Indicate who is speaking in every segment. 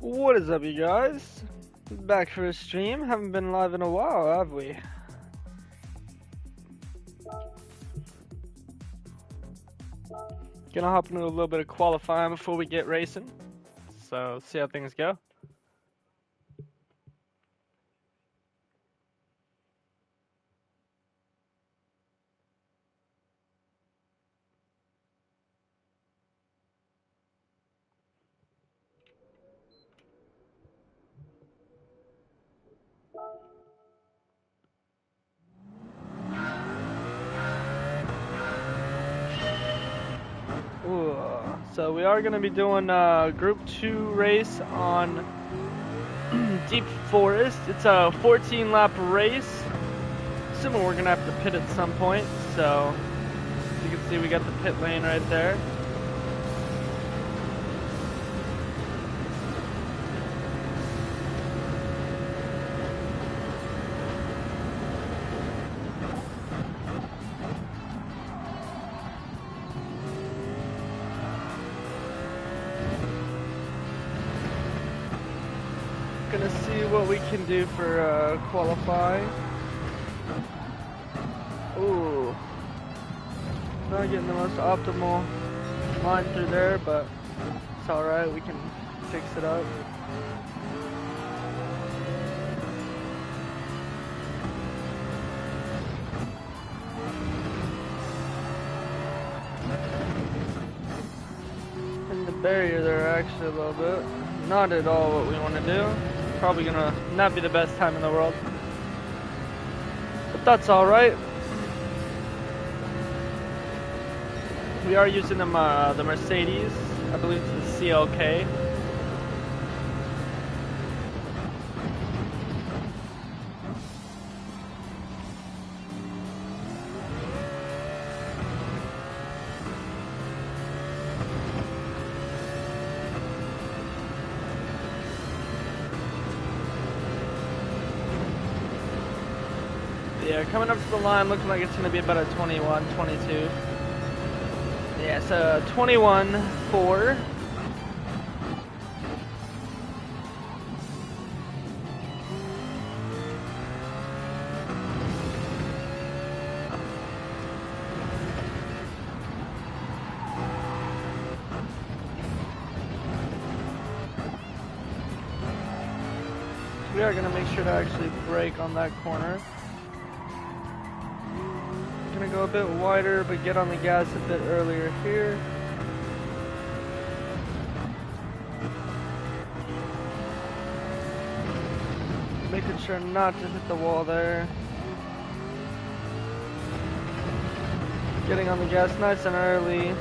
Speaker 1: What is up, you guys? Back for a stream. Haven't been live in a while, have we? Gonna hop into a little bit of qualifying before we get racing. So, see how things go. Ooh, so we are gonna be doing a Group 2 race on Deep Forest. It's a 14-lap race. Assuming we're gonna have to pit at some point. So, you can see we got the pit lane right there. Gonna see what we can do for qualifying. Ooh, not getting the most optimal line through there, but it's alright, we can fix it up. In the barrier there actually a little bit. Not at all what we want to do. Probably gonna not be the best time in the world. But that's alright. We are using the Mercedes. I believe it's the CLK. Yeah, coming up to the line, looking like it's going to be about a 21, 22. Yeah, so 21-4. We are going to make sure to actually brake on that corner. Gonna go a bit wider, but get on the gas a bit earlier here. Making sure not to hit the wall there. Getting on the gas nice and early. And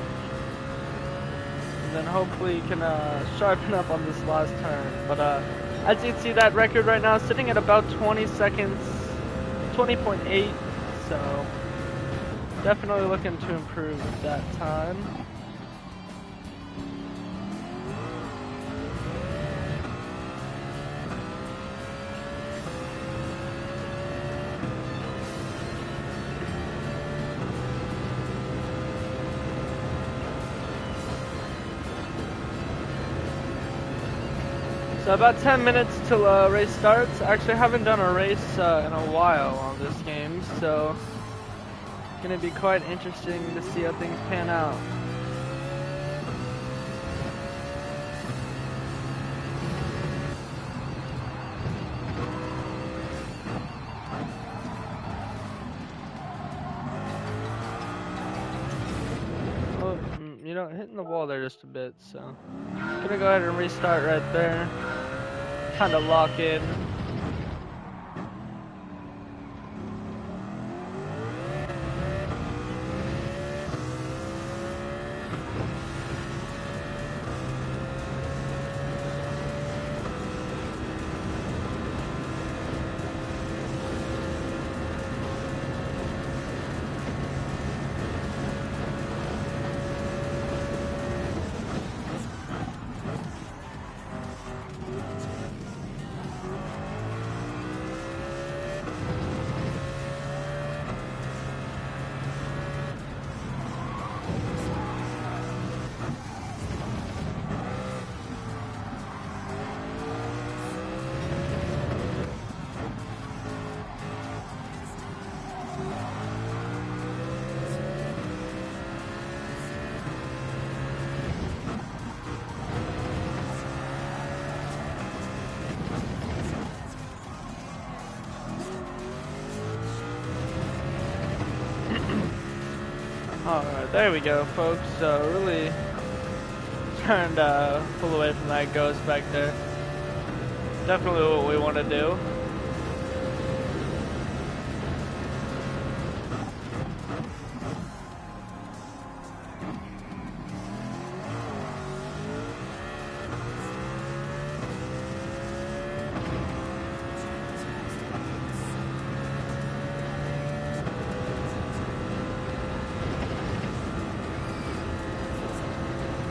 Speaker 1: then hopefully you can sharpen up on this last turn. But as you can see, that record right now is sitting at about 20 seconds, 20.8, so definitely looking to improve that time. So about 10 minutes till race starts. Actually, I haven't done a race in a while on this game, so gonna be quite interesting to see how things pan out. Oh, you know, hitting the wall there just a bit, so gonna go ahead and restart right there. Kind of lock in. Alright, there we go, folks. So really trying to pull away from that ghost back there. Definitely what we want to do.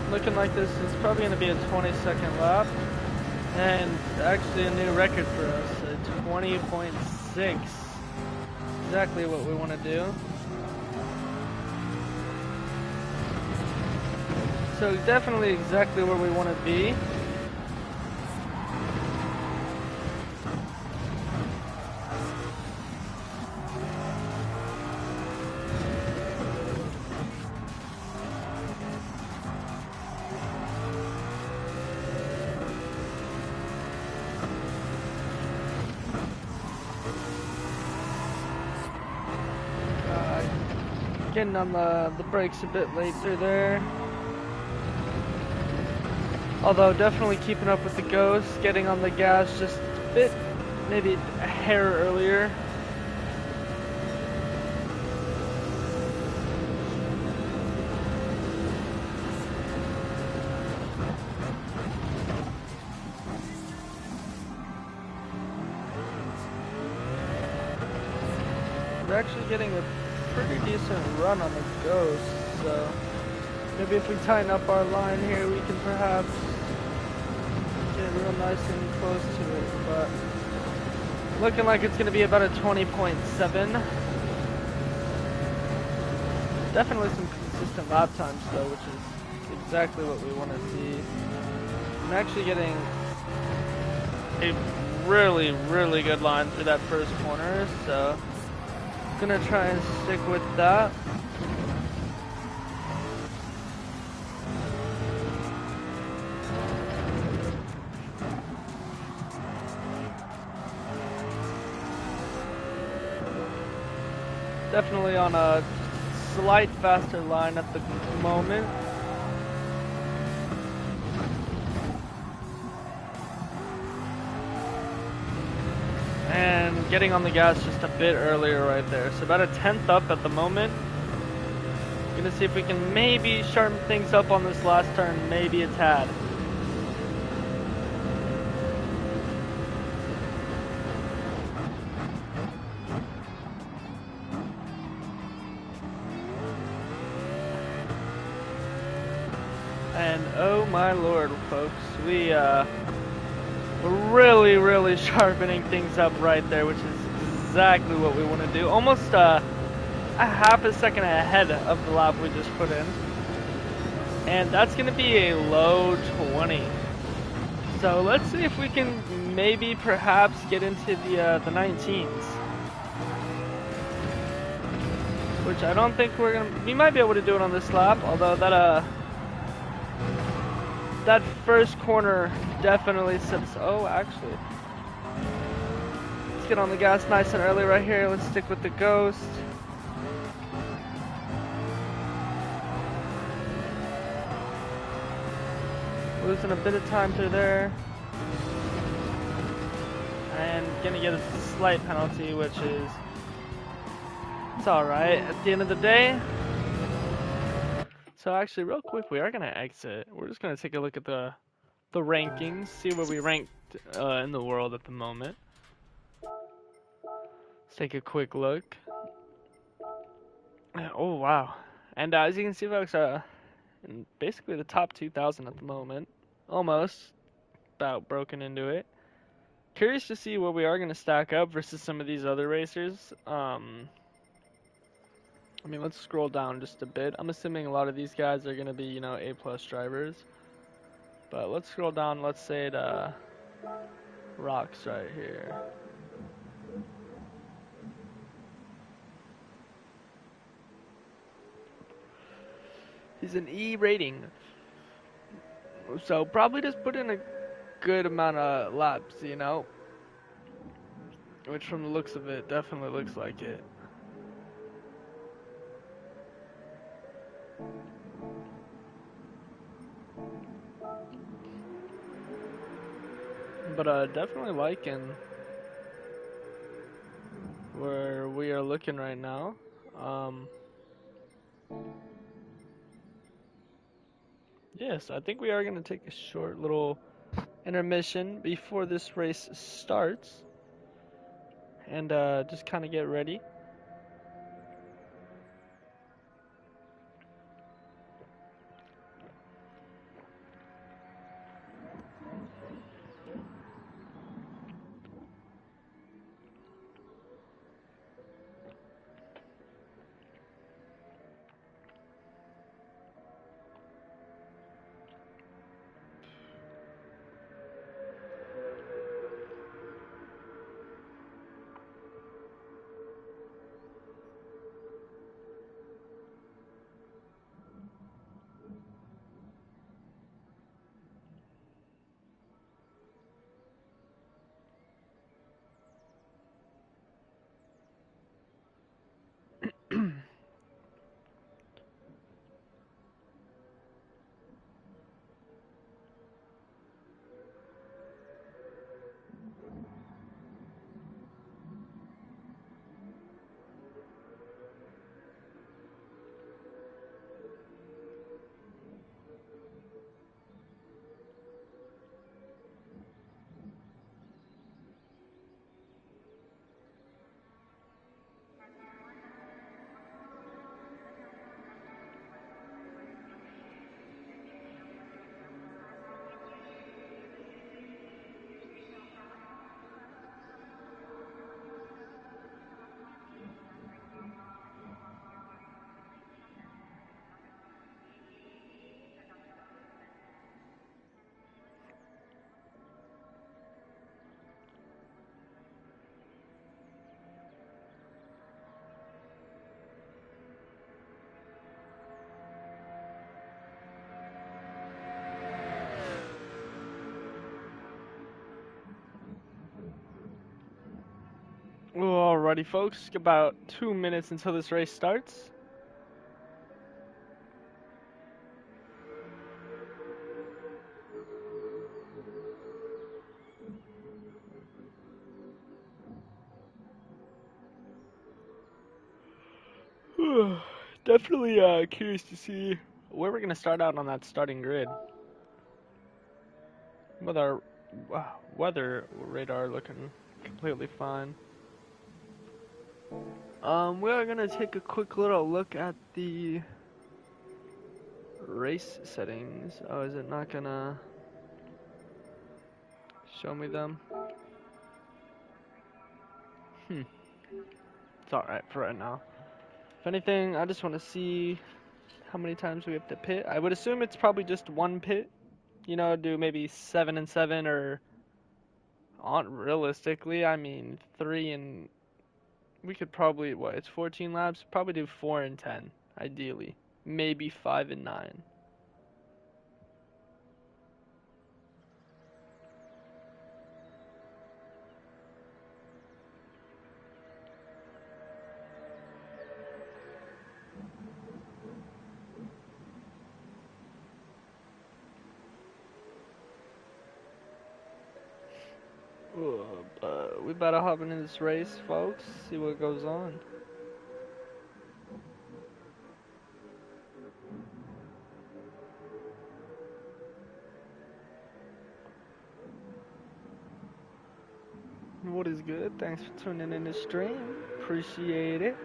Speaker 1: Looking like this is probably going to be a 20-second lap, and actually a new record for us, a 20.6. Exactly what we want to do. So definitely exactly where we want to be. Getting on the brakes a bit late through there. Although definitely keeping up with the ghost, getting on the gas just a bit, maybe a hair earlier. We're actually getting a pretty decent run on the ghost, so maybe if we tighten up our line here, we can perhaps get real nice and close to it, but looking like it's going to be about a 20.7. Definitely some consistent lap times though, which is exactly what we want to see. I'm actually getting a really, really good line through that first corner, so gonna try and stick with that. Definitely on a slight faster line at the moment. And getting on the gas just a bit earlier right there. So about a 10th up at the moment. Gonna see if we can maybe sharpen things up on this last turn, maybe a tad. And oh my lord, folks, we're really sharpening things up right there, which is exactly what we want to do. Almost a half a second ahead of the lap we just put in. And that's going to be a low 20. So let's see if we can maybe perhaps get into the 19s. Which I don't think we might be able to do it on this lap, although that first corner definitely sets, oh actually. Let's get on the gas nice and early right here. Let's stick with the ghost. Losing a bit of time through there. And gonna get a slight penalty, which is, it's alright at the end of the day. So actually, real quick, we are gonna exit. We're just gonna take a look at the rankings, see where we ranked in the world at the moment. Let's take a quick look. Oh wow! And as you can see, folks, in basically the top 2,000 at the moment, almost about broken into it. Curious to see where we are gonna stack up versus some of these other racers. I mean, let's scroll down just a bit. I'm assuming a lot of these guys are gonna be, you know, A+ drivers. But let's scroll down, let's say to Rocks right here. He's an E rating. So probably just put in a good amount of laps, you know? Which from the looks of it, definitely looks like it. But definitely liking where we are looking right now. Um, yes, I think we are going to take a short little intermission before this race starts and just kind of get ready. Alrighty, folks, about 2 minutes until this race starts. Definitely curious to see where we're going to start out on that starting grid. With our weather radar looking completely fine. We are going to take a quick little look at the race settings. Oh, is it not going to show me them? It's alright for right now. If anything, I just want to see how many times we have to pit. I would assume it's probably just one pit. You know, do maybe 7 and 7 or on realistically, I mean 3 and we could probably it's 14 laps, probably do 4 and 10 ideally. Maybe 5 and 9. But we better hop into this race, folks. See what goes on. What is good? Thanks for tuning in the stream. Appreciate it.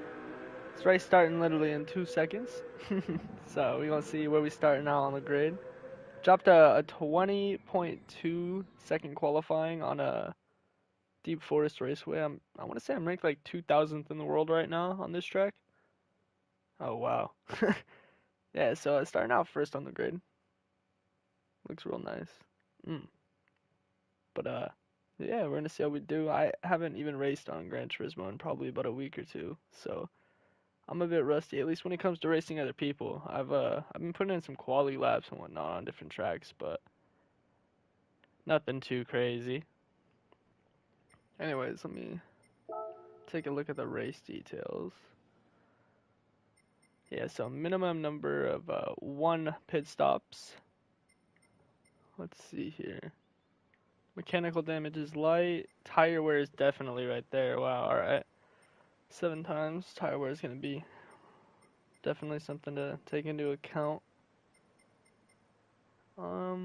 Speaker 1: This race starting literally in 2 seconds. So we're gonna see where we start now on the grid. Dropped a 20.2 second qualifying on a Deep Forest Raceway. I want to say I'm ranked like 2000th in the world right now on this track. Oh wow. Yeah, so starting out first on the grid. Looks real nice. Mm. But yeah, we're gonna see how we do. I haven't even raced on Gran Turismo in probably about a week or two, so I'm a bit rusty. At least when it comes to racing other people, I've been putting in some quality laps and whatnot on different tracks, but nothing too crazy. Anyways, let me take a look at the race details. Yeah, so minimum number of 1 pit stops. Let's see here. Mechanical damage is light. Tire wear is definitely right there. Wow, alright. 7 times. Tire wear is going to be definitely something to take into account. How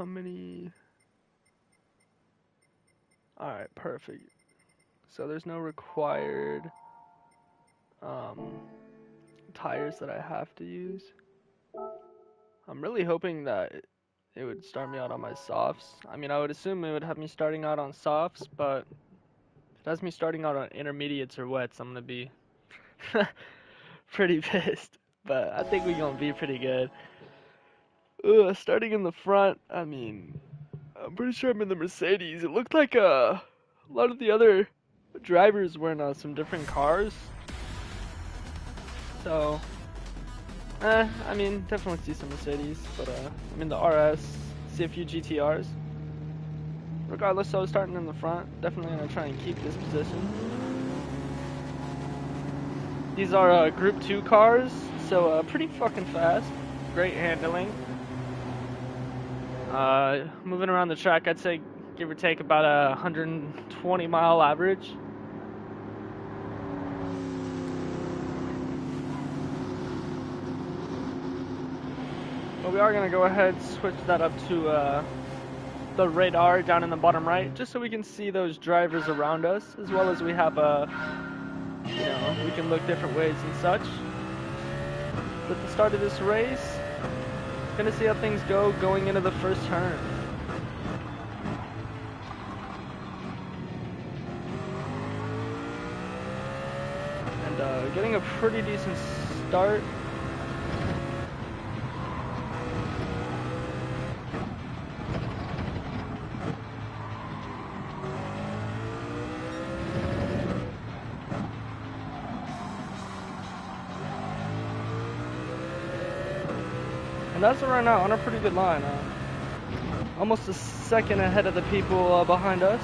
Speaker 1: many? Alright, perfect. So there's no required tires that I have to use. I'm really hoping that it would start me out on my softs. I mean, I would assume it would have me starting out on softs, but if it has me starting out on intermediates or wets, I'm gonna be pretty pissed. But I think we're gonna be pretty good. Starting in the front, I mean, I'm pretty sure I'm in the Mercedes. It looked like a lot of the other drivers were in some different cars. So, I mean, definitely see some Mercedes, but I'm in the RS, see a few GTRs. Regardless, I was starting in the front. Definitely gonna try and keep this position. These are Group 2 cars, so pretty fucking fast. Great handling. Moving around the track, I'd say give or take about a 120 mile average. But we are going to go ahead and switch that up to the radar down in the bottom right, just so we can see those drivers around us, as well as we have you know, we can look different ways and such. So at the start of this race, gonna see how things go going into the first turn. And getting a pretty decent start. And that's right now on a pretty good line. Almost a second ahead of the people behind us.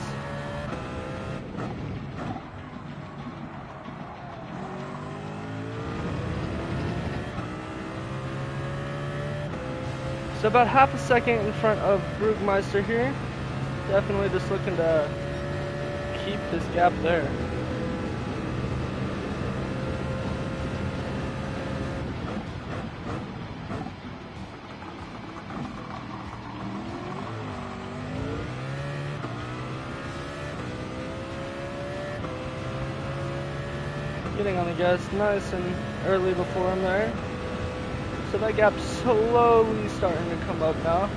Speaker 1: So about half a second in front of Brugmeister here. Definitely just looking to keep this gap there. Getting on the gas nice and early before him there. So that gap's slowly starting to come up now.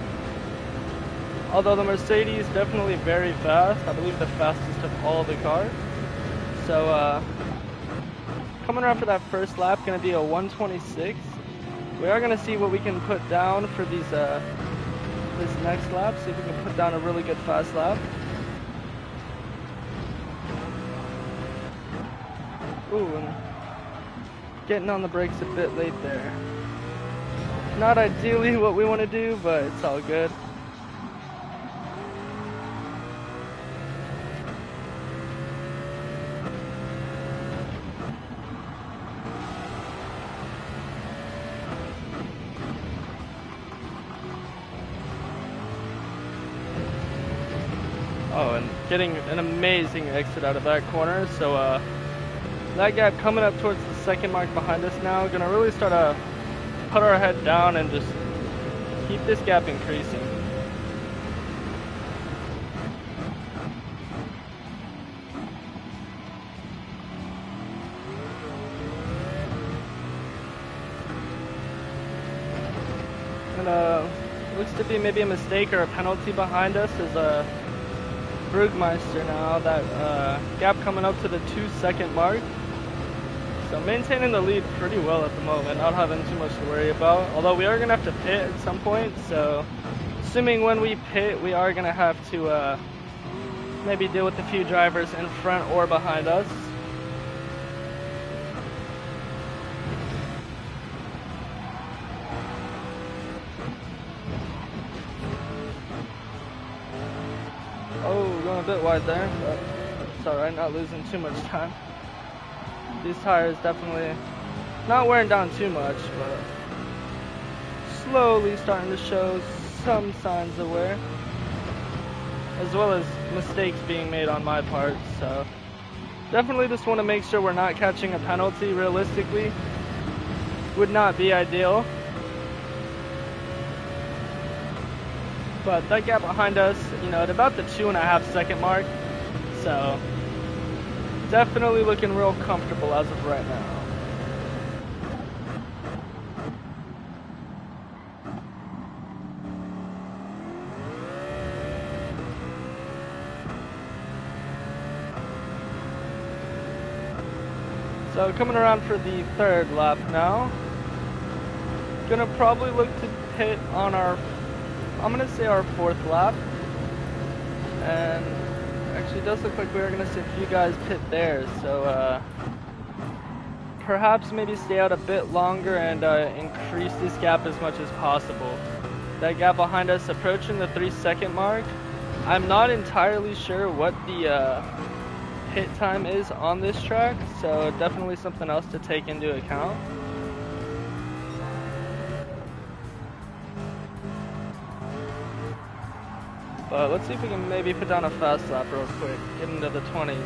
Speaker 1: Although the Mercedes definitely very fast. I believe the fastest of all the cars. So coming around for that first lap, gonna be a 126. We are gonna see what we can put down for these this next lap. See if we can put down a really good fast lap. Ooh, and getting on the brakes a bit late there. Not ideally what we want to do, but it's all good. Oh, and getting an amazing exit out of that corner. So that gap coming up towards the second mark behind us now. Gonna really start to put our head down and just keep this gap increasing. And looks to be maybe a mistake or a penalty behind us is Brugmeister now. That gap coming up to the 2-second mark. So maintaining the lead pretty well at the moment, not having too much to worry about. Although we are going to have to pit at some point, so assuming when we pit, we are going to have to maybe deal with a few drivers in front or behind us. Oh, going a bit wide there, but it's alright, not losing too much time. These tires definitely not wearing down too much, but slowly starting to show some signs of wear, as well as mistakes being made on my part. So definitely just want to make sure we're not catching a penalty. Realistically, would not be ideal. But that gap behind us, you know, at about the 2.5 second mark. So definitely looking real comfortable as of right now. So coming around for the third lap now. Gonna probably look to pit on our, I'm gonna say our fourth lap. And actually it does look like we're gonna see a few guys pit there. So perhaps maybe stay out a bit longer and increase this gap as much as possible. That gap behind us approaching the 3 second mark. I'm not entirely sure what the pit time is on this track, so definitely something else to take into account. But let's see if we can maybe put down a fast lap real quick, get into the 20s.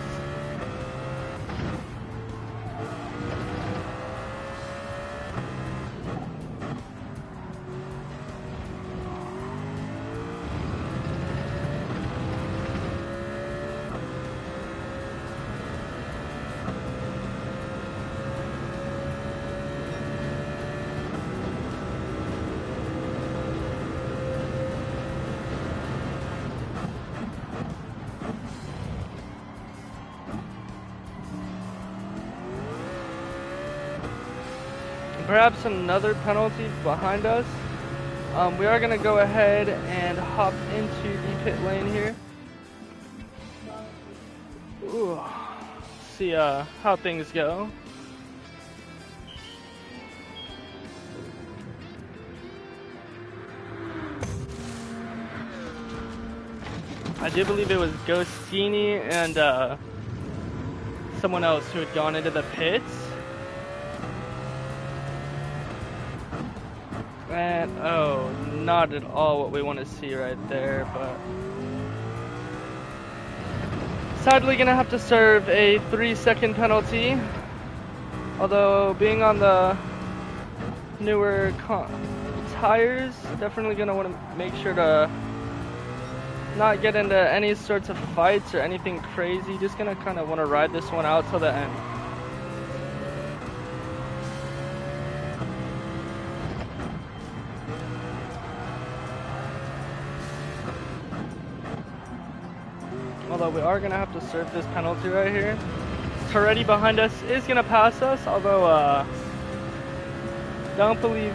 Speaker 1: Perhaps another penalty behind us. We are going to go ahead and hop into the pit lane here. Ooh. See how things go. I do believe it was Ghostini and someone else who had gone into the pits. And oh, not at all what we want to see right there, but sadly gonna have to serve a 3 second penalty. Although being on the newer tires, definitely gonna want to make sure to not get into any sorts of fights or anything crazy. Just gonna kind of want to ride this one out till the end. Although we are going to have to serve this penalty right here. Toretti behind us is going to pass us, although don't believe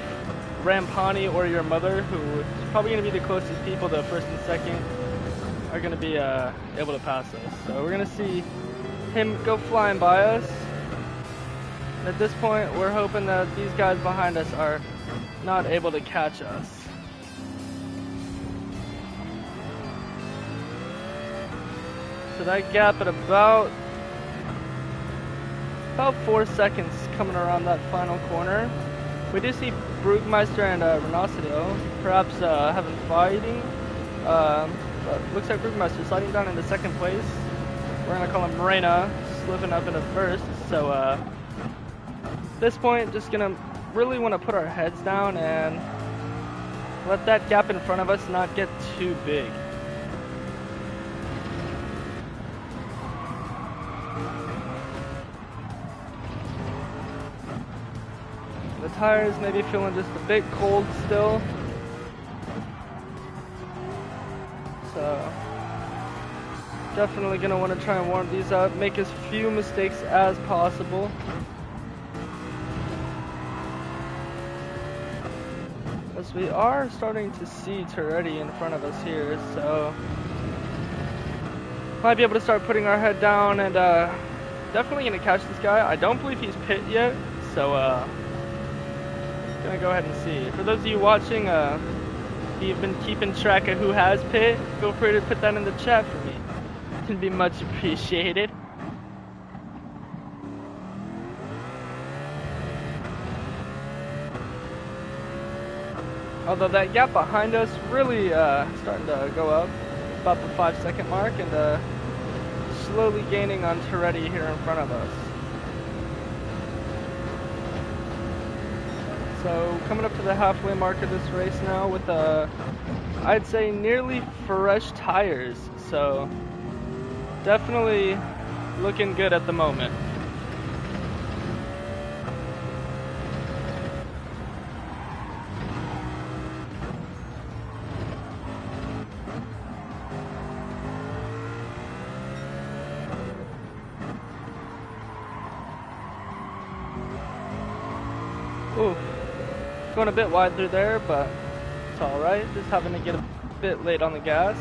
Speaker 1: Rampani or your mother, who is probably going to be the closest people to first and second, are going to be able to pass us. So we're going to see him go flying by us. And at this point, we're hoping that these guys behind us are not able to catch us. So that gap at about 4 seconds coming around that final corner. We do see Brugmeister and Renocidio perhaps having fighting. But looks like Brugmeister sliding down into second place. We're gonna call him Morena, slipping up into first. So at this point, just gonna really want to put our heads down and let that gap in front of us not get too big. The tires may be feeling just a bit cold still. So definitely gonna want to try and warm these up, make as few mistakes as possible. As we are starting to see Toretti in front of us here, so might be able to start putting our head down and definitely gonna catch this guy. I don't believe he's pit yet, so gonna go ahead and see. For those of you watching, if you've been keeping track of who has pit, feel free to put that in the chat for me. It'd be much appreciated. Although that gap behind us really starting to go up, about the 5-second mark, and slowly gaining on Toretti here in front of us. So coming up to the halfway mark of this race now with I'd say nearly fresh tires. So definitely looking good at the moment. Ooh, going a bit wide through there, but it's alright. Just having to get a bit late on the gas.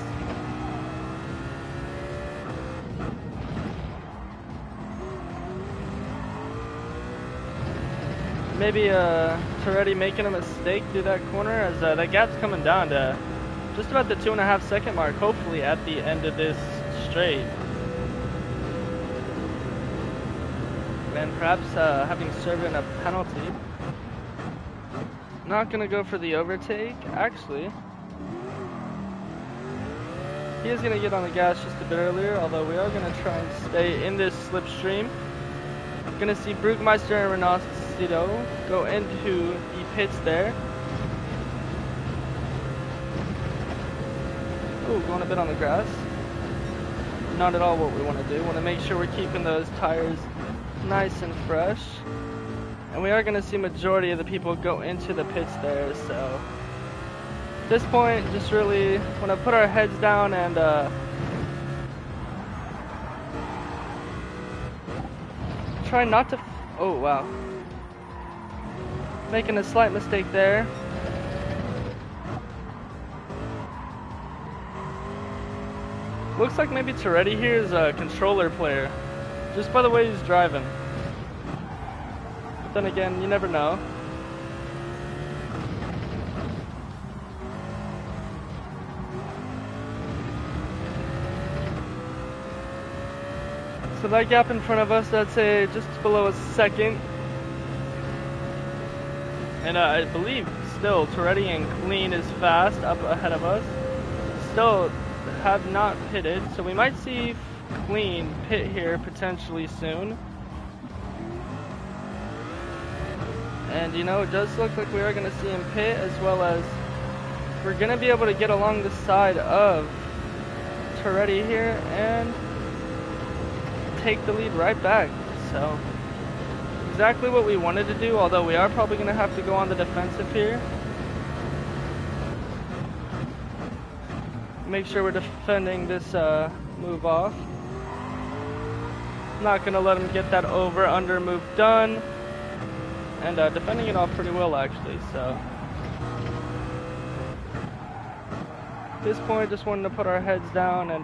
Speaker 1: Maybe Toretti making a mistake through that corner as that gap's coming down to just about the 2.5-second mark, hopefully at the end of this straight. And perhaps having served in a penalty. Not gonna go for the overtake, actually. He is gonna get on the gas just a bit earlier, although we are gonna try and stay in this slipstream. Gonna see Brugmeister and Renacito go into the pits there. Ooh, going a bit on the grass. Not at all what we want to do. Want to make sure we're keeping those tires nice and fresh. And we are going to see majority of the people go into the pits there, so at this point, just really want to put our heads down and try not to, oh wow, making a slight mistake there. Looks like maybe Toretti here is a controller player, just by the way he's driving. But then again, you never know. So that gap in front of us, I'd say just below a second. And I believe still Toretti and Clean is fast up ahead of us. Still have not pitted, so we might see Clean pit here potentially soon. And you know, it does look like we are going to see him pit, as well as we're going to be able to get along the side of Toretti here and take the lead right back. So exactly what we wanted to do, although we are probably going to have to go on the defensive here. Make sure we're defending this move off. Not going to let him get that over-under move done. And defending it off pretty well, actually. So at this point, just wanted to put our heads down and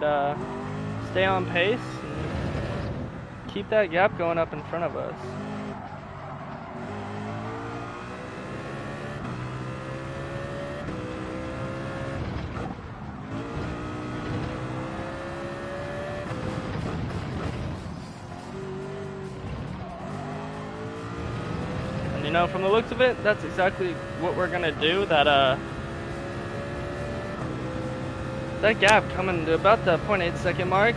Speaker 1: stay on pace and keep that gap going up in front of us. You know, from the looks of it, that's exactly what we're gonna do. That gap coming to about the 0.8 second mark.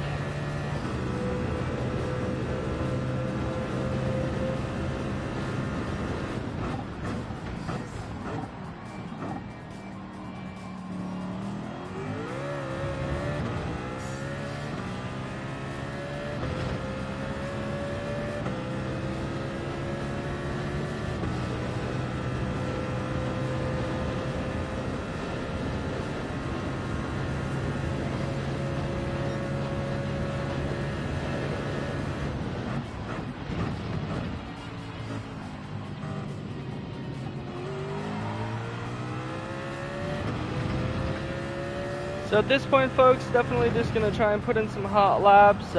Speaker 1: So at this point, folks, definitely just going to try and put in some hot laps,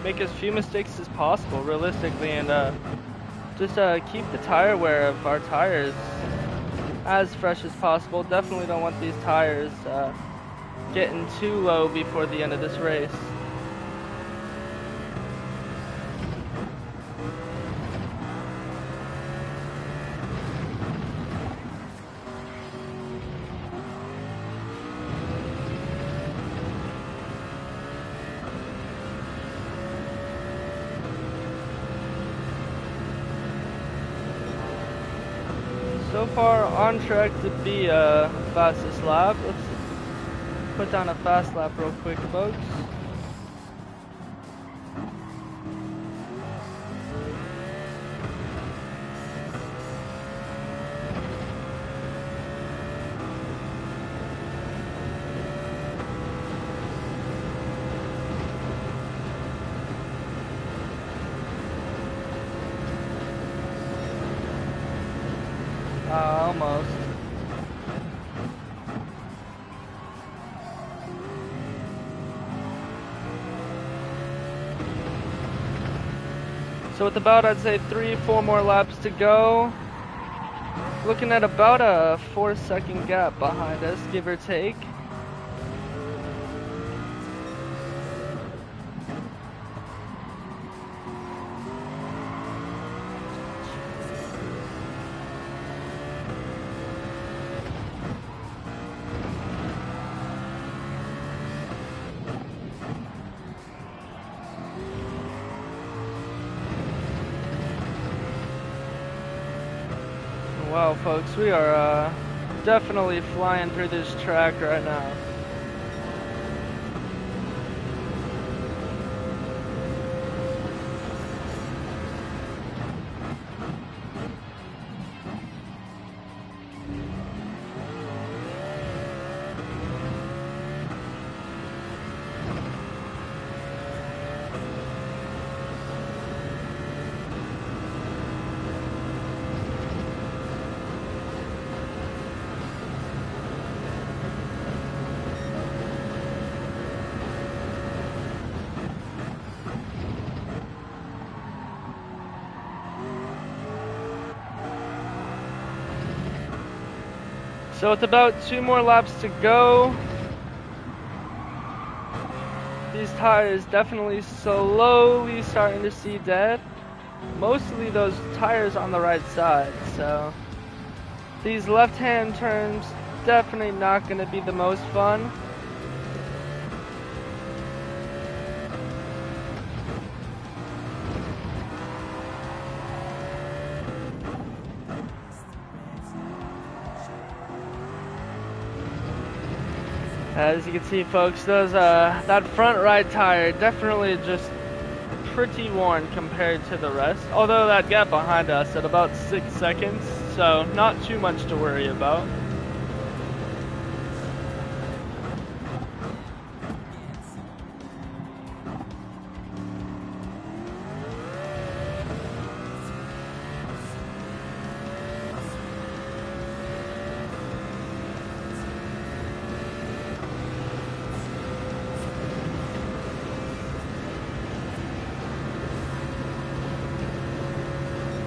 Speaker 1: make as few mistakes as possible, realistically, and just keep the tire wear of our tires as fresh as possible. Definitely don't want these tires getting too low before the end of this race. So far on track to be fastest lap. Let's put down a fast lap real quick, folks. Almost. So with about, I'd say 3-4 more laps to go. Looking at about a 4-second gap behind us, give or take. Wow, folks, we are definitely flying through this track right now. So with about 2 more laps to go, these tires definitely slowly starting to see dead. Mostly those tires on the right side, so these left-hand turns definitely not going to be the most fun. As you can see, folks, those that front right tire definitely just pretty worn compared to the rest. Although that gap behind us at about 6 seconds, so not too much to worry about.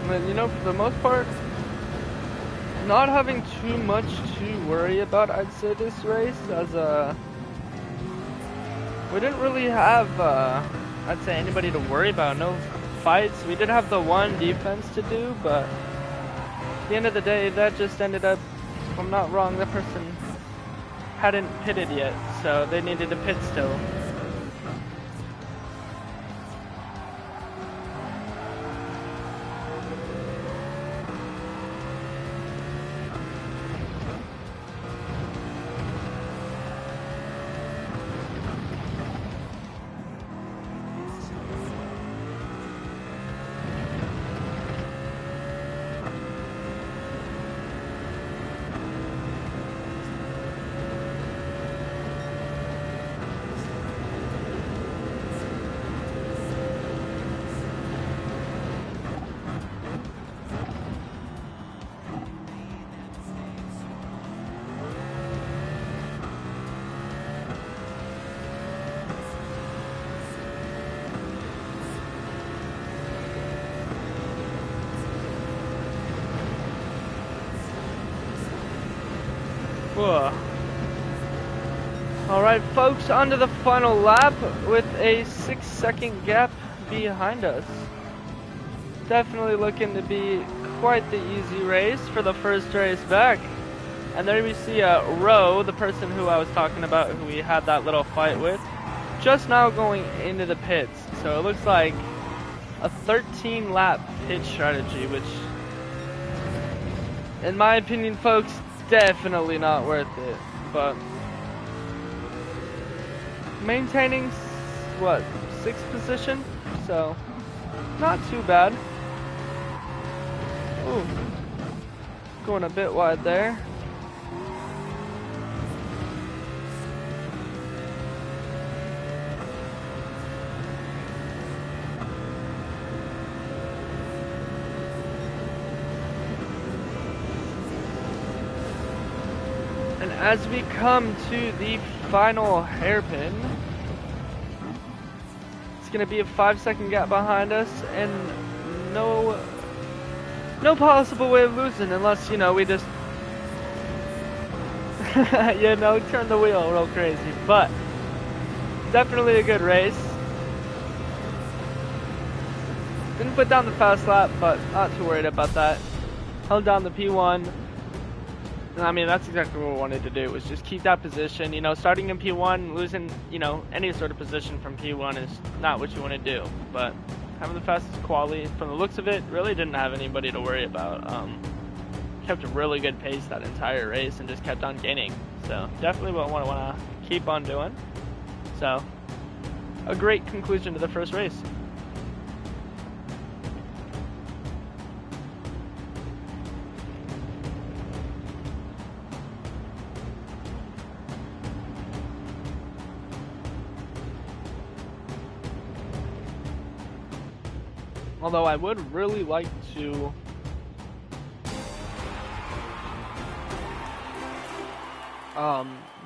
Speaker 1: But, you know, for the most part, not having too much to worry about, I'd say, this race, as we didn't really have, I'd say, anybody to worry about. No fights. We did have the one defense to do, but at the end of the day, that just ended up, if I'm not wrong, that person hadn't pitted yet, so they needed to pit still. Alright, folks, on to the final lap with a 6-second gap behind us. Definitely looking to be quite the easy race for the first race back. And there we see Roe, the person who I was talking about, who we had that little fight with, just now going into the pits. So it looks like a 13-lap pit strategy, which In my opinion, folks, definitely not worth it. But maintaining, what, 6th position? So, not too bad. Ooh, going a bit wide there. And as we come to the final hairpin, it's going to be a 5-second gap behind us, and no possible way of losing unless, you know, we just, you know, turn the wheel real crazy. But definitely a good race. Didn't put down the fast lap, but not too worried about that. Held down the P1. I mean, that's exactly what we wanted to do, was just keep that position. You know, starting in P1, losing, you know, any sort of position from P1 is not what you want to do. But having the fastest quality, from the looks of it, really didn't have anybody to worry about. Kept a really good pace that entire race and just kept on gaining. So definitely what I want to keep on doing. So a great conclusion to the first race. Although I would really like to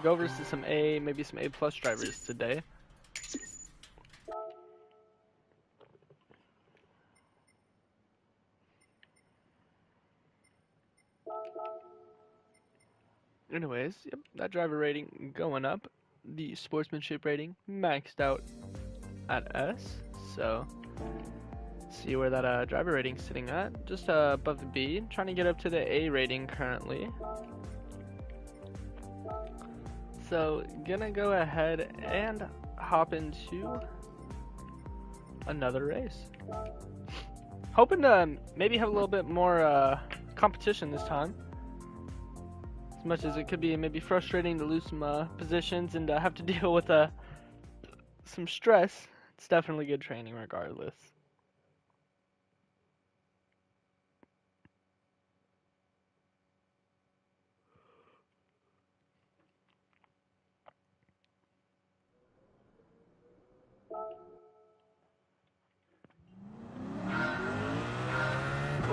Speaker 1: go versus some maybe some A+ drivers today. Anyways, yep, that driver rating going up. The sportsmanship rating maxed out at S. So see where that driver rating's sitting at, just above the B. Trying to get up to the A rating currently. So gonna go ahead and hop into another race. Hoping to maybe have a little bit more competition this time. As much as it could be maybe frustrating to lose some positions and have to deal with some stress, it's definitely good training regardless.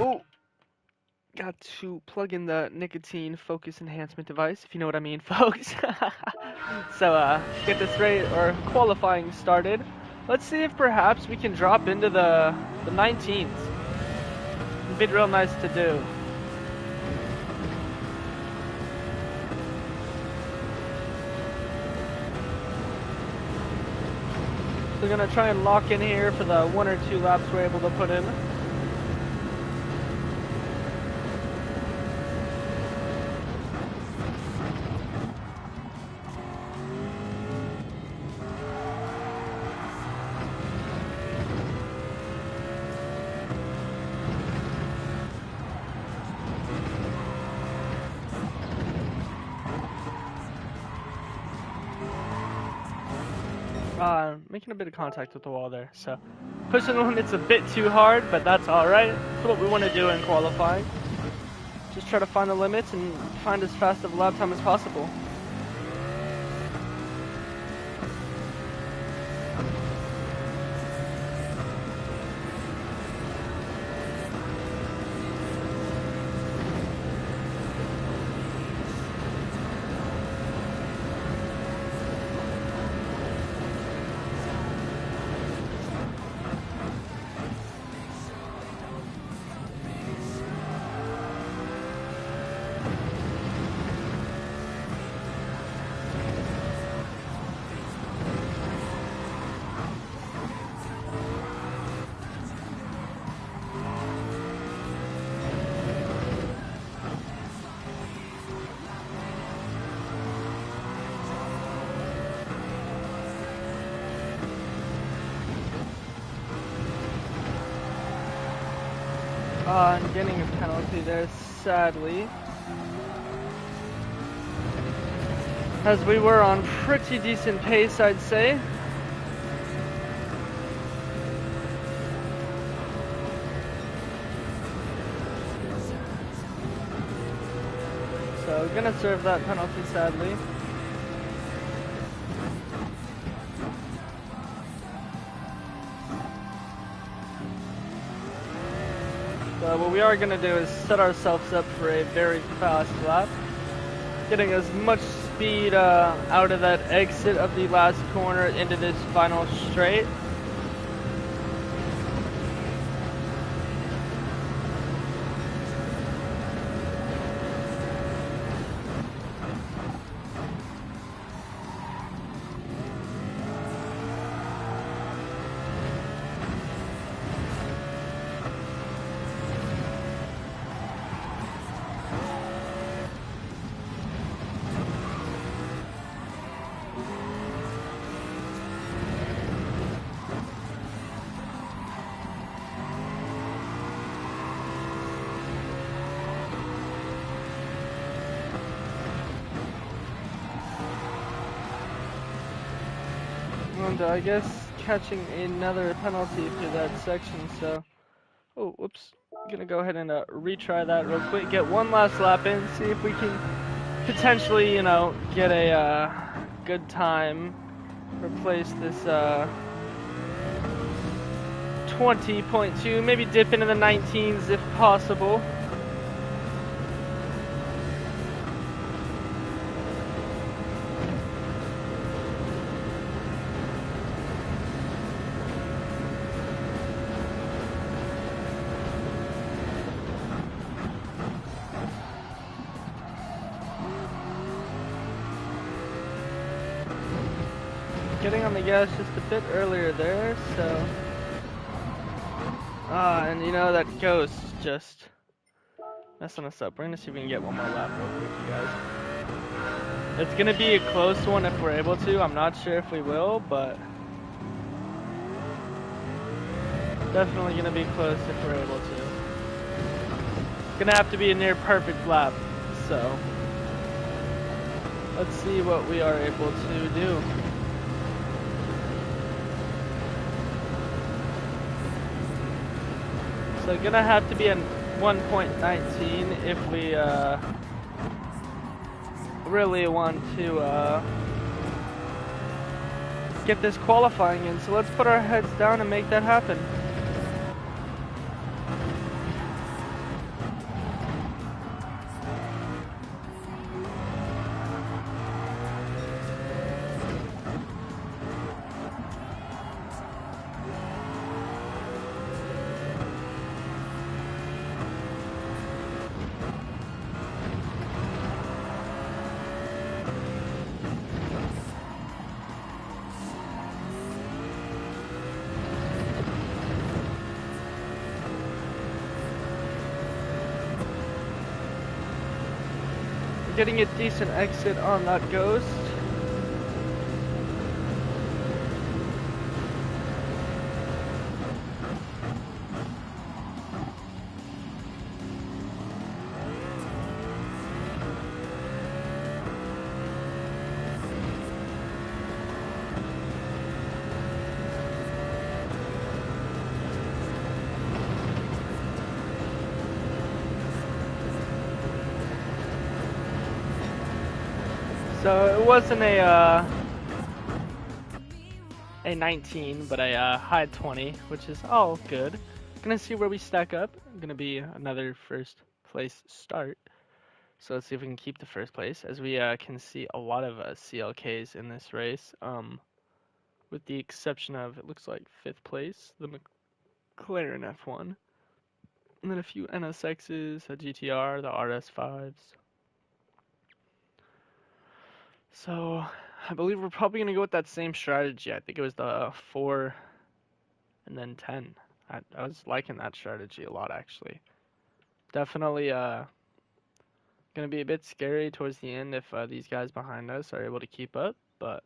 Speaker 1: Oh, got to plug in the nicotine focus enhancement device, if you know what I mean, folks. So get this race or qualifying started. Let's see if perhaps we can drop into the 19s. It'd be real nice to do. We're gonna try and lock in here for the 1 or 2 laps we're able to put in. Making a bit of contact with the wall there, so pushing the limits a bit too hard, but that's alright. That's what we want to do in qualifying. Just try to find the limits and find as fast of a lap time as possible. And getting a penalty there, sadly. As we were on pretty decent pace, I'd say. So, gonna serve that penalty, sadly. So what we are gonna do is set ourselves up for a very fast lap. Getting as much speed out of that exit of the last corner into this final straight. And I guess catching another penalty through that section, so... Oh, whoops. Gonna go ahead and retry that real quick. Get one last lap in, see if we can potentially, you know, get a good time. Replace this 20.2, maybe dip into the 19s if possible. Getting on the gas just a bit earlier there, so... and you know, that ghost just messing us up. We're gonna see if we can get one more lap real quick, you guys. It's gonna be a close one if we're able to. I'm not sure if we will, but... definitely gonna be close if we're able to. It's gonna have to be a near perfect lap, so... let's see what we are able to do. So gonna have to be a 1.19 if we really want to get this qualifying in. So let's put our heads down and make that happen. Getting a decent exit on that ghost. So it wasn't a 19, but a high 20, which is all good. Gonna see where we stack up. Gonna be another first place start. So let's see if we can keep the first place, as we can see a lot of CLKs in this race. With the exception of, it looks like 5th place, the McLaren F1. And then a few NSXs, a GTR, the RS5s. So, I believe we're probably going to go with that same strategy. I think it was the 4 and then 10. I was liking that strategy a lot, actually. Definitely going to be a bit scary towards the end if these guys behind us are able to keep up, but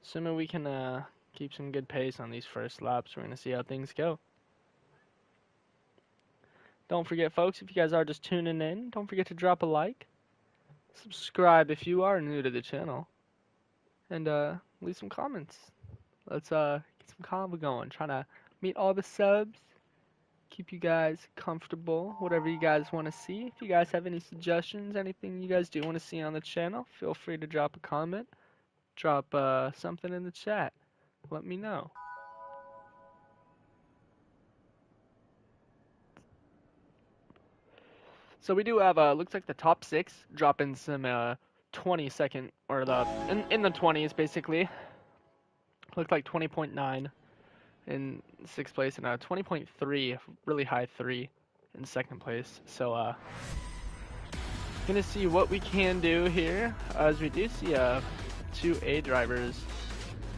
Speaker 1: assuming we can keep some good pace on these first laps, we're going to see how things go. Don't forget, folks, if you guys are just tuning in, don't forget to drop a like, subscribe if you are new to the channel, and leave some comments. Let's get some convo going. Trying to meet all the subs, keep you guys comfortable, whatever you guys want to see. If you guys have any suggestions, anything you guys do want to see on the channel, feel free to drop a comment, drop something in the chat. Let me know. So we do have looks like the top 6 dropping some 20-second, or the in the 20s basically. Looked like 20.9 in 6th place and 20.3, really high 3 in 2nd place. So gonna see what we can do here, as we do see 2 A drivers.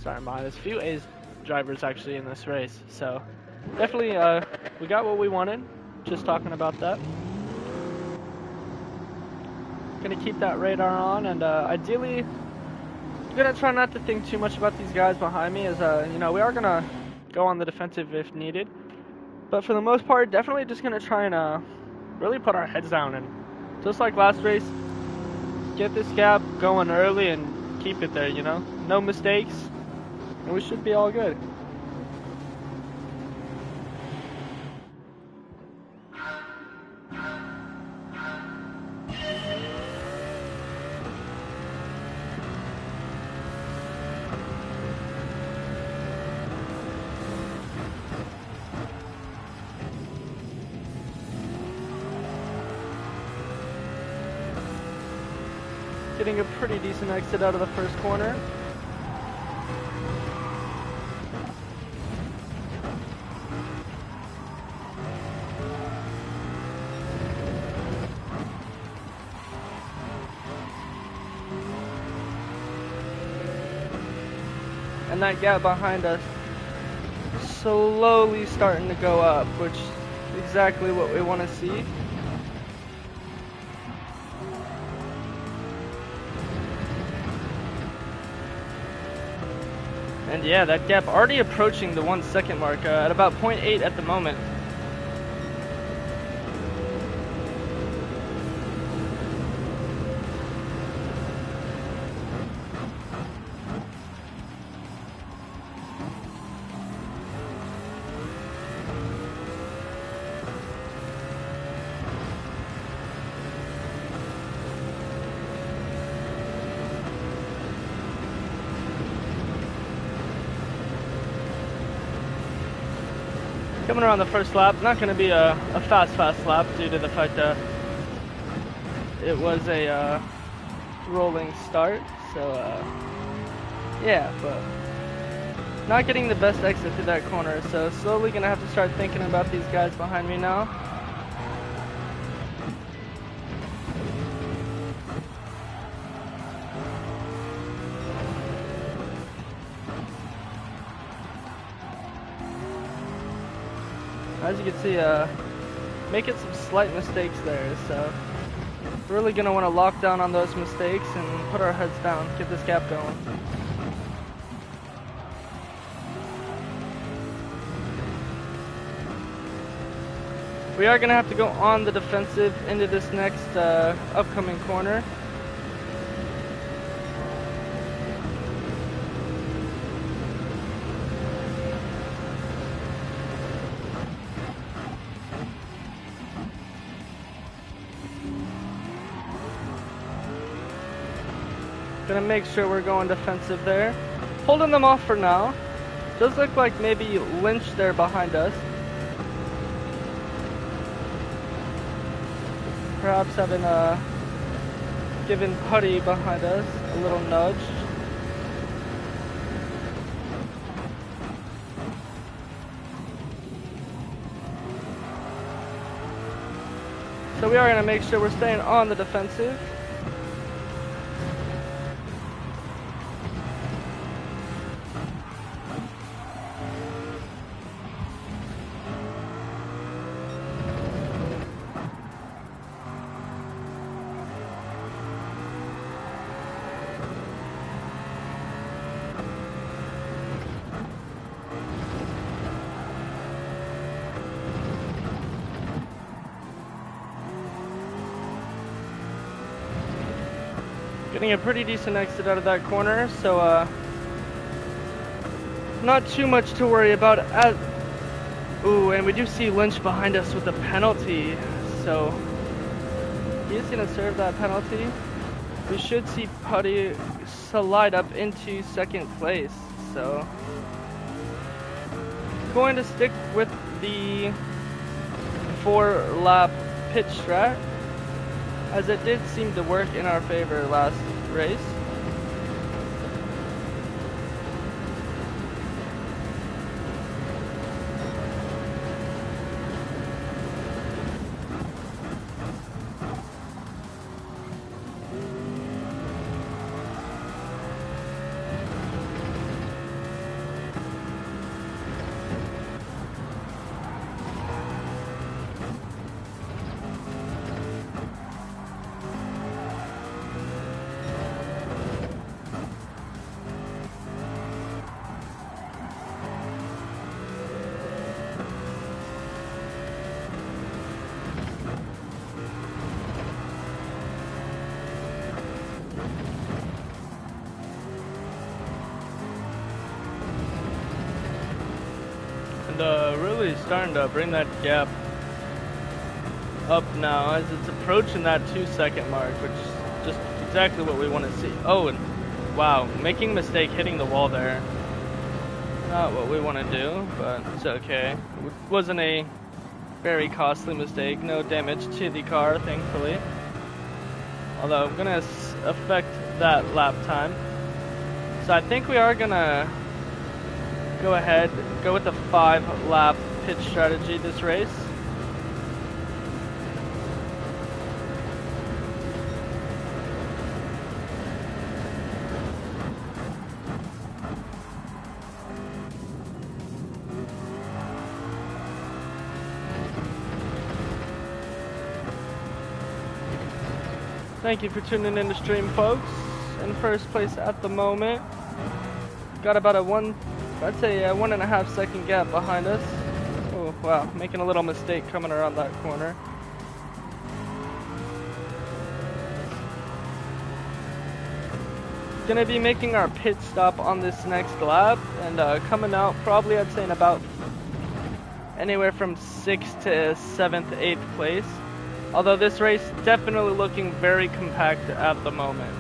Speaker 1: Sorry, there's a few A drivers actually in this race. So definitely we got what we wanted. Just talking about that. Gonna keep that radar on, and ideally gonna try not to think too much about these guys behind me, as you know, we are gonna go on the defensive if needed, but for the most part definitely just gonna try and really put our heads down, and just like last race, get this gap going early and keep it there, you know, no mistakes, and we should be all good. Getting a pretty decent exit out of the first corner. And that gap behind us slowly starting to go up, which is exactly what we want to see. And yeah, that gap already approaching the 1 second mark at about 0.8 at the moment. Coming around the first lap, not going to be a fast lap due to the fact that it was a rolling start. So yeah, but not getting the best exit through that corner. So slowly going to have to start thinking about these guys behind me now. As you can see, making some slight mistakes there, so really going to want to lock down on those mistakes and put our heads down, get this gap going. We are going to have to go on the defensive into this next upcoming corner. Gonna make sure we're going defensive there. Holding them off for now. Does look like maybe Lynch there behind us. Perhaps having given Putty behind us a little nudge. So we are gonna make sure we're staying on the defensive. Getting a pretty decent exit out of that corner, so not too much to worry about. Ooh, and we do see Lynch behind us with a penalty, so he's gonna serve that penalty. We should see Putty slide up into second place, so going to stick with the 4-lap pit strat, as it did seem to work in our favor last race. And really starting to bring that gap up now as it's approaching that 2-second mark, which is just exactly what we want to see. Oh, and wow, making a mistake hitting the wall there. Not what we want to do, but it's okay. It wasn't a very costly mistake. No damage to the car, thankfully. Although I'm gonna affect that lap time. So I think we are gonna go ahead, go with the 5-lap pit strategy this race. Thank you for tuning in to stream, folks. In first place at the moment. Got about a 1.5 second gap behind us. Oh wow, making a little mistake coming around that corner. Gonna be making our pit stop on this next lap and coming out probably I'd say in about anywhere from 6th to 7th, 8th place. Although this race definitely looking very compact at the moment.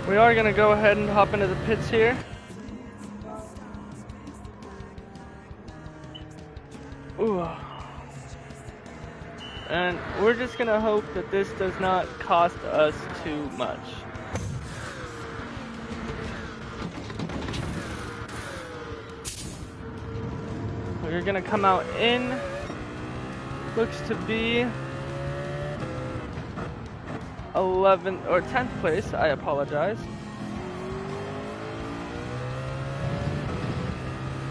Speaker 1: We are going to go ahead and hop into the pits here. Ooh. And we're just going to hope that this does not cost us too much. We're going to come out in. Looks to be 11th or 10th place, I apologize.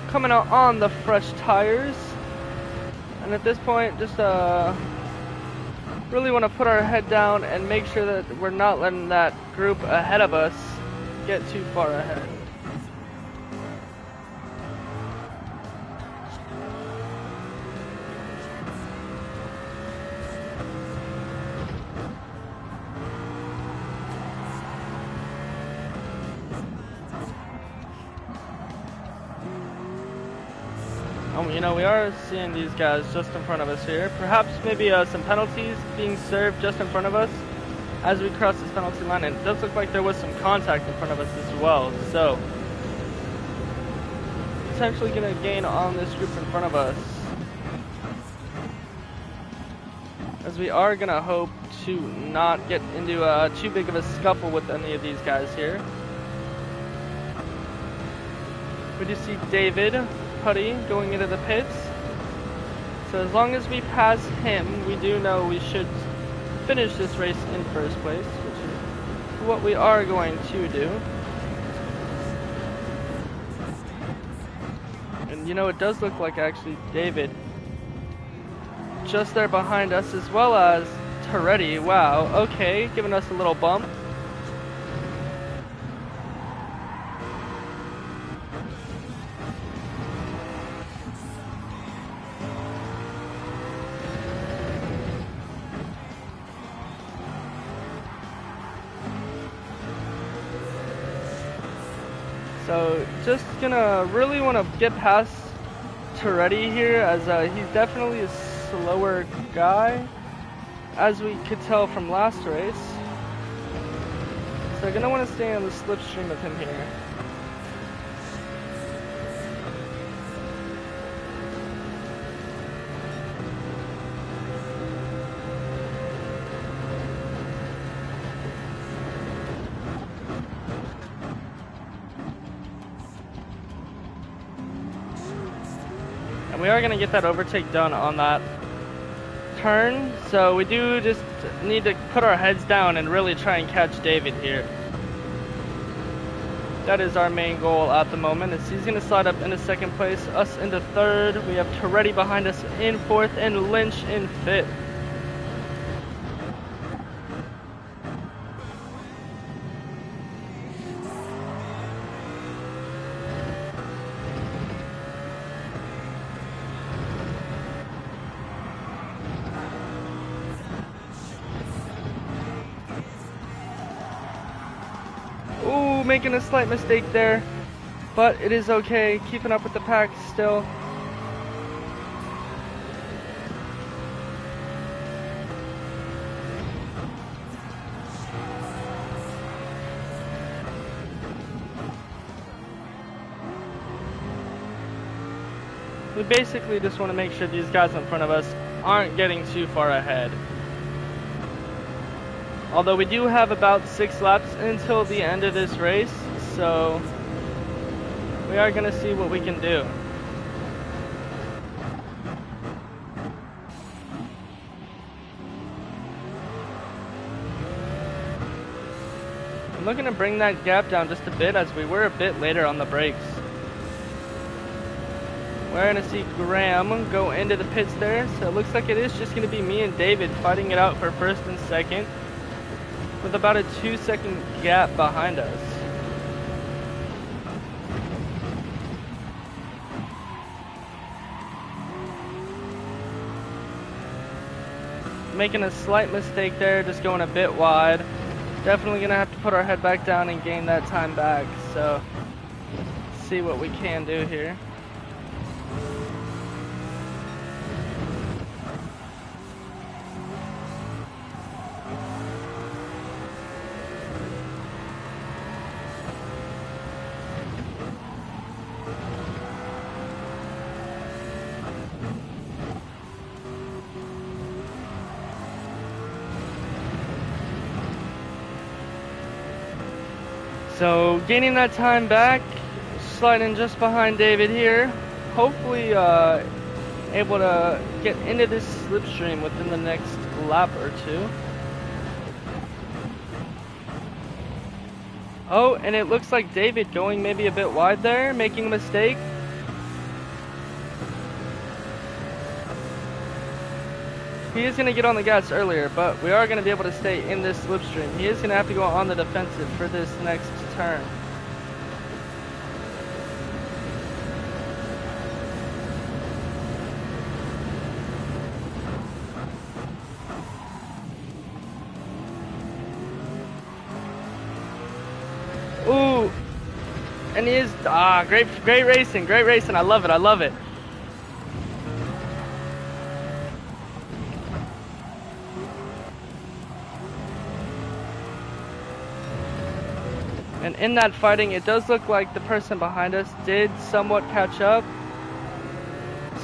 Speaker 1: Coming out on the fresh tires. And at this point, just really want to put our head down and make sure that we're not letting that group ahead of us get too far ahead. You know, we are seeing these guys just in front of us here. Perhaps maybe some penalties being served just in front of us as we cross this penalty line. And it does look like there was some contact in front of us as well. So, potentially going to gain on this group in front of us. As we are going to hope to not get into too big of a scuffle with any of these guys here. We do see David Putty going into the pits. So as long as we pass him, we do know we should finish this race in first place, which is what we are going to do. And You know, it does look like actually David just there behind us, as well as Toretti. Wow, okay, giving us a little bump. So just gonna really want to get past Toretti here, as he's definitely a slower guy, as we could tell from last race. So gonna want to stay on the slipstream of him here. And we are going to get that overtake done on that turn, so we do just need to put our heads down and really try and catch David here. That is our main goal at the moment, is he's going to slide up into second place, us into third. We have Toretti behind us in fourth, and Lynch in fifth. Ooh, making a slight mistake there, but it is okay. Keeping up with the pack still. We basically just want to make sure these guys in front of us aren't getting too far ahead. Although we do have about 6 laps until the end of this race, so we are going to see what we can do. I'm looking to bring that gap down just a bit, as we were a bit later on the brakes. We're going to see Graham go into the pits there, so it looks like it is just going to be me and David fighting it out for first and second, with about a 2-second gap behind us. Making a slight mistake there, just going a bit wide. Definitely gonna have to put our head back down and gain that time back, so see what we can do here. So gaining that time back, sliding just behind David here, hopefully able to get into this slipstream within the next lap or two. Oh, and it looks like David going maybe a bit wide there, making a mistake. He is going to get on the gas earlier, but we are going to be able to stay in this slipstream. He is going to have to go on the defensive for this next turn. Ooh, and he is, great racing, I love it. And in that fighting, it does look like the person behind us did somewhat catch up.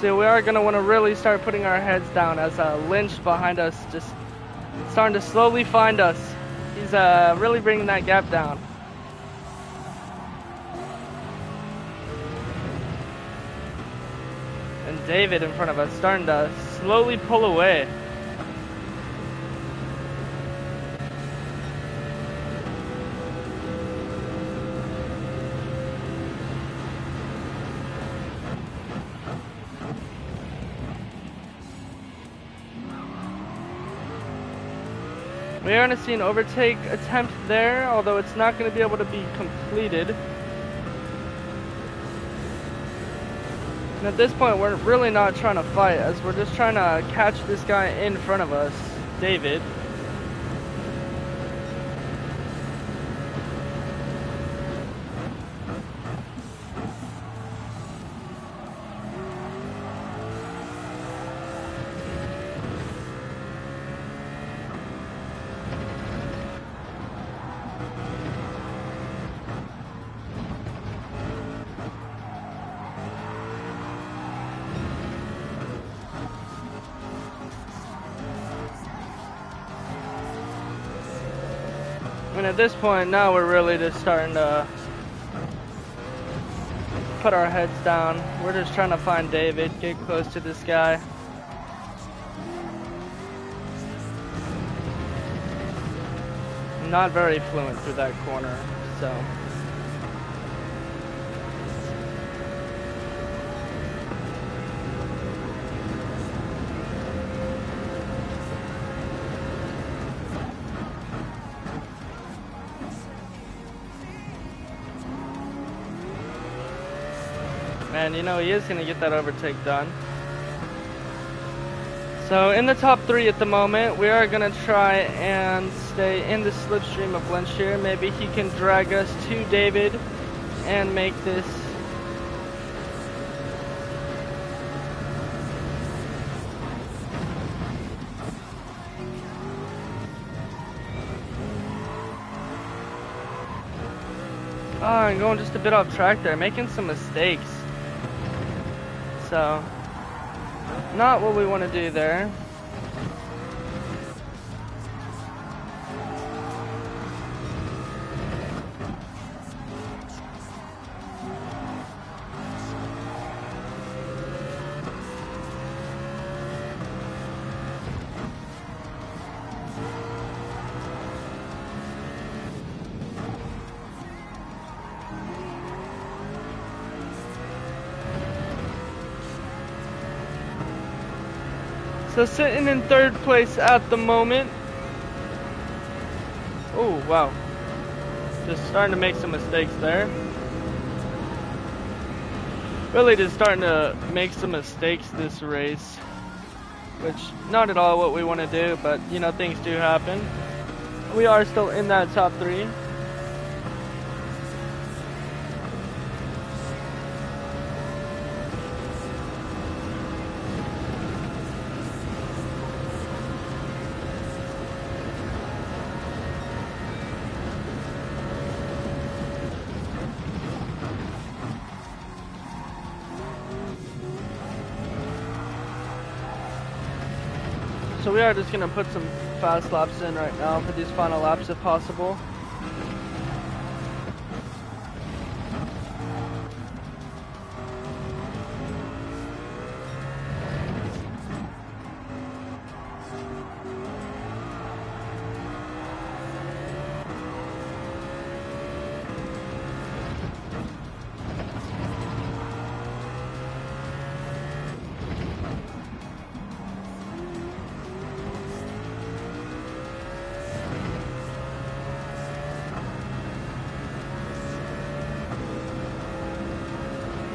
Speaker 1: So we are going to want to really start putting our heads down, as Lynch behind us just starting to slowly find us. He's really bringing that gap down. And David in front of us starting to slowly pull away. We are going to see an overtake attempt there, although it's not going to be able to be completed. And at this point, we're really not trying to fight, as we're just trying to catch this guy in front of us, David. And at this point, now we're really just starting to put our heads down. We're just trying to find David, get close to this guy. I'm not very fluent through that corner, so. And you know, he is going to get that overtake done. So in the top 3 at the moment, we are going to try and stay in the slipstream of Lynch here. Maybe he can drag us to David and make this I'm going just a bit off track there, making some mistakes. So, not what we want to do there. So sitting in 3rd place at the moment. Oh, wow. Just starting to make some mistakes there. Really just starting to make some mistakes this race. Which, not at all what we want to do, but, you know, things do happen. We are still in that top 3. So we are just going to put some fast laps in right now for these final laps if possible.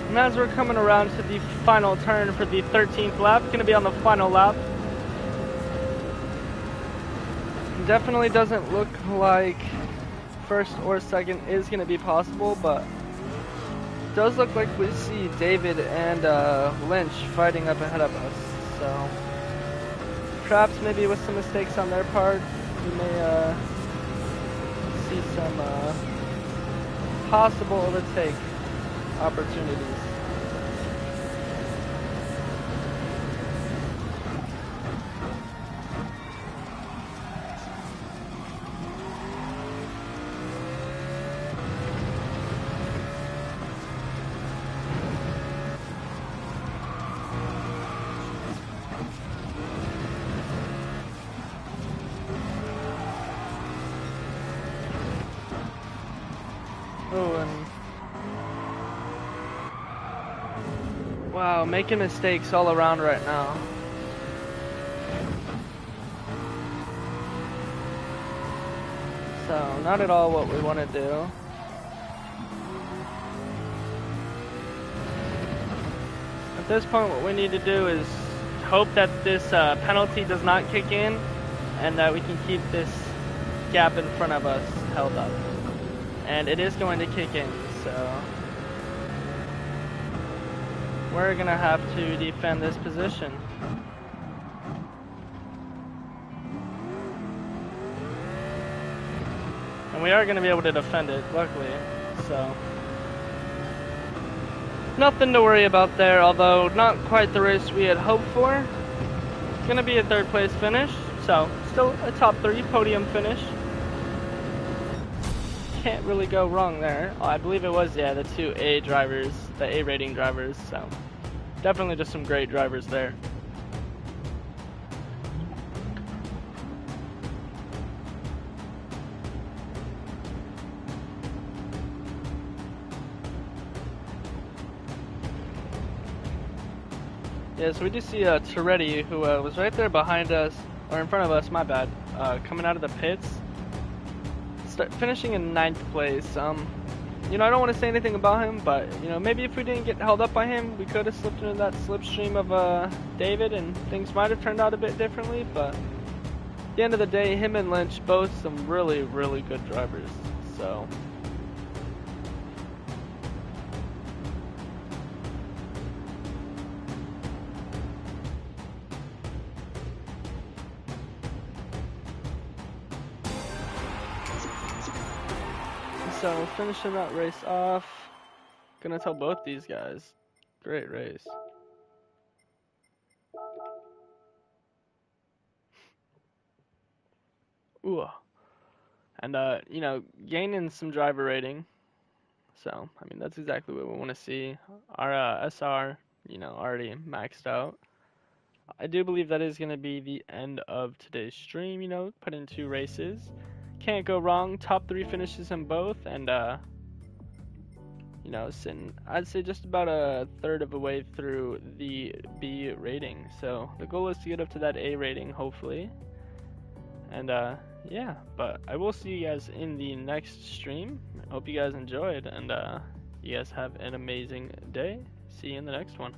Speaker 1: And as we're coming around to the final turn for the 13th lap, going to be on the final lap. Definitely doesn't look like 1st or 2nd is going to be possible, but it does look like we see David and Lynch fighting up ahead of us. So perhaps maybe with some mistakes on their part, we may see some possible overtake opportunities. Oh, and wow, making mistakes all around right now. So, not at all what we want to do. At this point, what we need to do is hope that this penalty does not kick in and that we can keep this gap in front of us held up. And it is going to kick in, so we're going to have to defend this position. And we are going to be able to defend it, luckily, so nothing to worry about there, although not quite the race we had hoped for. It's going to be a third place finish, so still a top 3 podium finish. Can't really go wrong there. Oh, I believe it was, yeah, the 2 A drivers, the A rating drivers, so definitely just some great drivers there. Yeah, so we do see Toretti, who was right there behind us, or in front of us, my bad, coming out of the pits, finishing in 9th place. You know, I don't want to say anything about him, but, you know, maybe if we didn't get held up by him, we could have slipped into that slipstream of David, and things might have turned out a bit differently, but at the end of the day, him and Lynch, both some really, really good drivers, so So finishing that race off, gonna tell both these guys, great race. Ooh, and you know, gaining some driver rating. So I mean, that's exactly what we want to see. Our SR, you know, already maxed out. I do believe that is gonna be the end of today's stream. You know, put in 2 races, can't go wrong. Top 3 finishes in both, and you know, sitting, I'd say just about a third of the way through the B rating. So the goal is to get up to that A rating, hopefully. And yeah, but I will see you guys in the next stream. Hope you guys enjoyed, and you guys have an amazing day. See you in the next one.